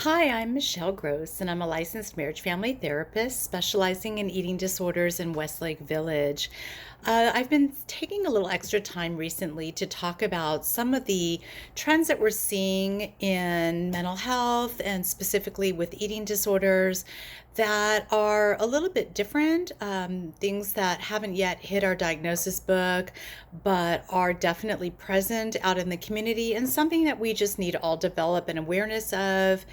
Hi, I'm Michelle Gross, and I'm a licensed marriage family therapist specializing in eating disorders in Westlake Village. I've been taking a little extra time recently to talk about some of the trends that we're seeing in mental health and specifically with eating disorders that are a little bit different, things that haven't yet hit our diagnosis book, but are definitely present out in the community and something that we just need to all develop an awareness of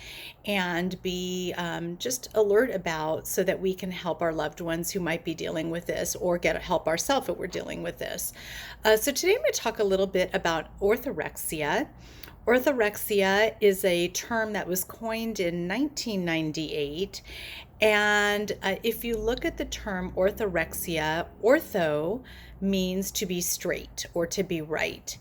and be just alert about so that we can help our loved ones who might be dealing with this or get help ourselves if we're dealing with this. So today I'm going to talk a little bit about orthorexia. Orthorexia is a term that was coined in 1998. And if you look at the term orthorexia, ortho means to be straight or to be right.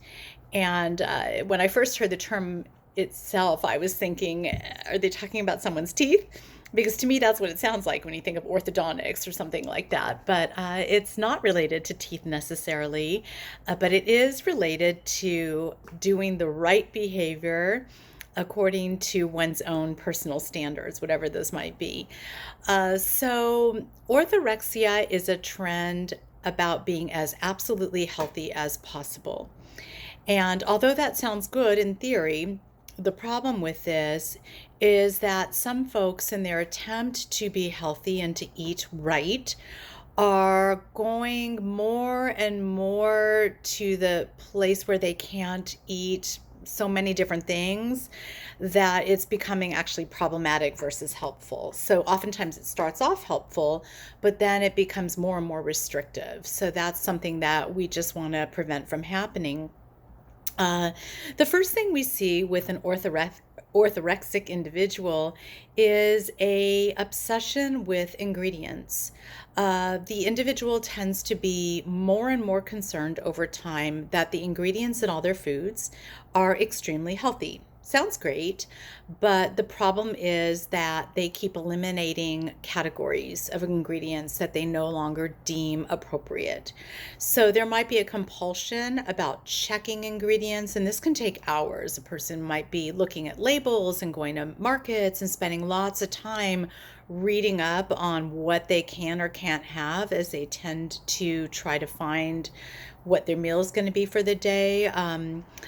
And when I first heard the term itself, I was thinking, are they talking about someone's teeth? Because to me, that's what it sounds like when you think of orthodontics or something like that. But it's not related to teeth necessarily, but it is related to doing the right behavior according to one's own personal standards, whatever those might be. So, orthorexia is a trend about being as absolutely healthy as possible. And although that sounds good in theory, the problem with this is that some folks, in their attempt to be healthy and to eat right, are going more and more to the place where they can't eat so many different things that it's becoming actually problematic versus helpful. So oftentimes it starts off helpful, but then it becomes more and more restrictive. So that's something that we just want to prevent from happening. Uh, the first thing we see with an orthorexic individual is a obsession with ingredients. The individual tends to be more and more concerned over time that the ingredients in all their foods are extremely healthy. Sounds great, but the problem is that they keep eliminating categories of ingredients that they no longer deem appropriate. So there might be a compulsion about checking ingredients, and this can take hours. A person might be looking at labels and going to markets and spending lots of time reading up on what they can or can't have as they tend to try to find what their meal is going to be for the day.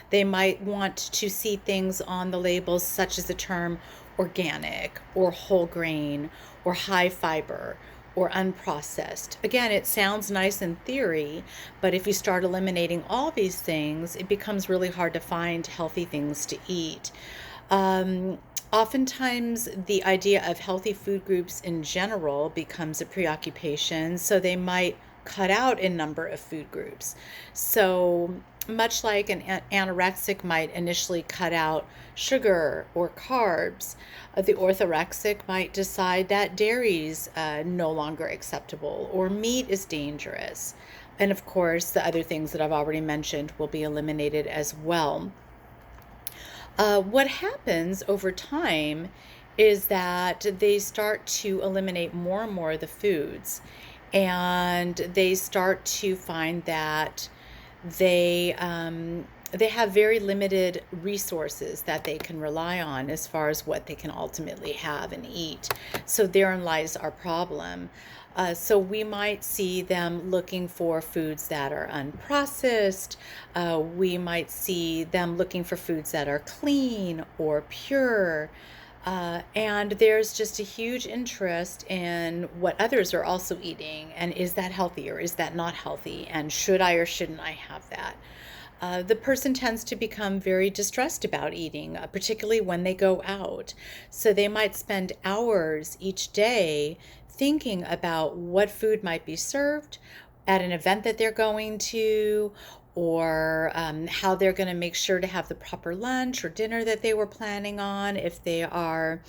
They might want to see things on the labels such as the term organic or whole grain or high fiber or unprocessed. Again, it sounds nice in theory, but if you start eliminating all these things, it becomes really hard to find healthy things to eat. Oftentimes, the idea of healthy food groups in general becomes a preoccupation, so they might cut out a number of food groups. So, much like an anorexic might initially cut out sugar or carbs, the orthorexic might decide that dairy's no longer acceptable or meat is dangerous. And of course, the other things that I've already mentioned will be eliminated as well. What happens over time is that they start to eliminate more and more of the foods, and they start to find that they have very limited resources that they can rely on as far as what they can ultimately have and eat. So therein lies our problem. So we might see them looking for foods that are unprocessed. We might see them looking for foods that are clean or pure. And there's just a huge interest in what others are also eating. And is that healthy or is that not healthy? And should I or shouldn't I have that? The person tends to become very distressed about eating, particularly when they go out. So they might spend hours each day thinking about what food might be served at an event that they're going to, or how they're going to make sure to have the proper lunch or dinner that they were planning on. If they are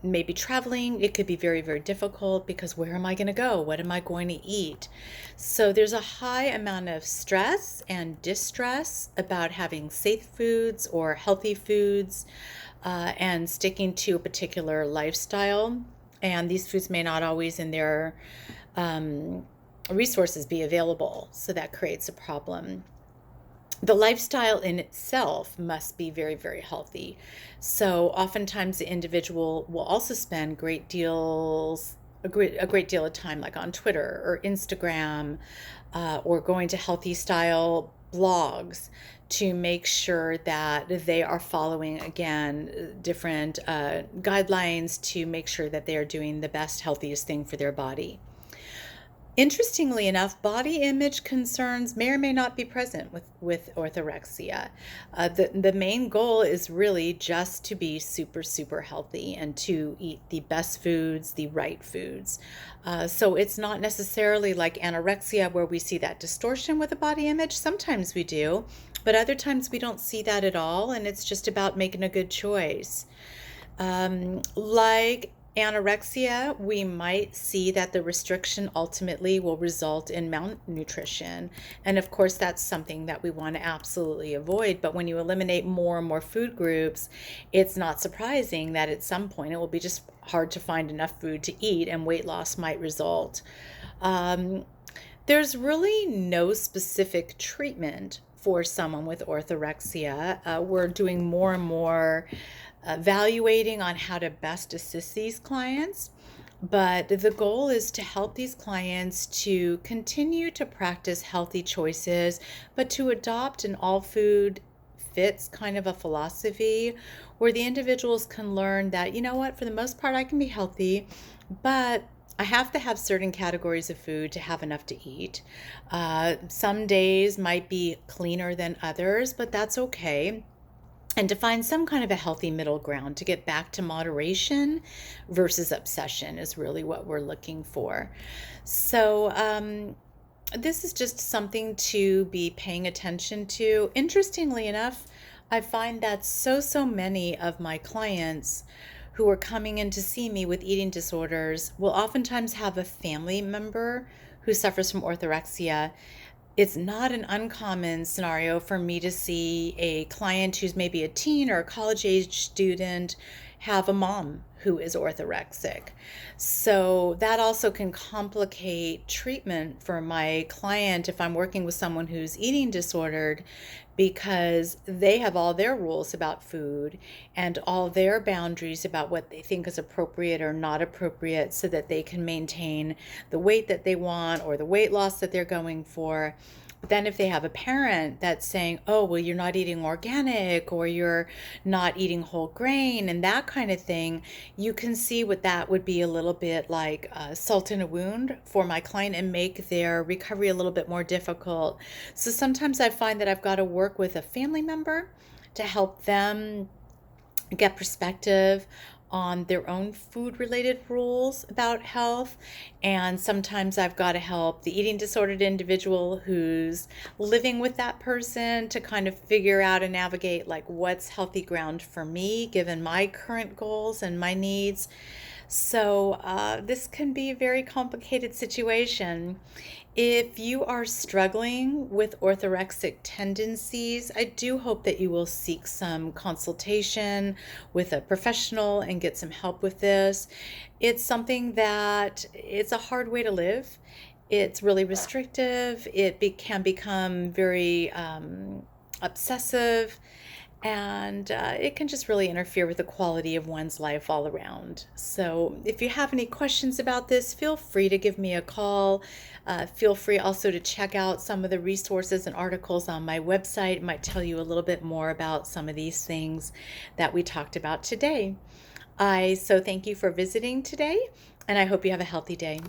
maybe traveling, it could be very, very difficult because where am I going to go? What am I going to eat? So there's a high amount of stress and distress about having safe foods or healthy foods and sticking to a particular lifestyle. And these foods may not always in their resources be available. So that creates a problem. The lifestyle in itself must be very, very healthy. So oftentimes the individual will also spend a great deal of time like on Twitter or Instagram, or going to healthy style blogs to make sure that they are following, again, different guidelines to make sure that they are doing the best, healthiest thing for their body. Interestingly enough, body image concerns may or may not be present with orthorexia. The main goal is really just to be super, super healthy and to eat the best foods, the right foods. So it's not necessarily like anorexia where we see that distortion with the body image. Sometimes we do, but other times we don't see that at all, and it's just about making a good choice. Like anorexia, we might see that the restriction ultimately will result in malnutrition. And of course, that's something that we want to absolutely avoid. But when you eliminate more and more food groups, it's not surprising that at some point it will be just hard to find enough food to eat and weight loss might result. Um, there's really no specific treatment for someone with orthorexia. We're doing more and more evaluating on how to best assist these clients. But the goal is to help these clients to continue to practice healthy choices, but to adopt an all food fits kind of a philosophy where the individuals can learn that, you know what, for the most part, I can be healthy, but I have to have certain categories of food to have enough to eat. Some days might be cleaner than others, but that's okay. And to find some kind of a healthy middle ground to get back to moderation versus obsession is really what we're looking for. So, this is just something to be paying attention to. Interestingly enough, I find that so many of my clients who are coming in to see me with eating disorders will oftentimes have a family member who suffers from orthorexia. It's not an uncommon scenario for me to see a client who's maybe a teen or a college age student have a mom who is orthorexic. So that also can complicate treatment for my client if I'm working with someone who's eating disordered, because they have all their rules about food and all their boundaries about what they think is appropriate or not appropriate so that they can maintain the weight that they want or the weight loss that they're going for. But then if they have a parent that's saying, oh, well, you're not eating organic or you're not eating whole grain and that kind of thing, you can see what that would be a little bit like salt in a wound for my client and make their recovery a little bit more difficult. So sometimes I find that I've got to work with a family member to help them get perspective on their own food related rules about health. And sometimes I've got to help the eating disordered individual who's living with that person to kind of figure out and navigate like what's healthy ground for me given my current goals and my needs. So this can be a very complicated situation. If you are struggling with orthorexic tendencies, I do hope that you will seek some consultation with a professional and get some help with this. It's something that it's a hard way to live. It's really restrictive. Can become very obsessive, and it can just really interfere with the quality of one's life all around. So if you have any questions about this, feel free to give me a call. Feel free also to check out some of the resources and articles on my website. It might tell you a little bit more about some of these things that we talked about today. I so thank you for visiting today, and I hope you have a healthy day.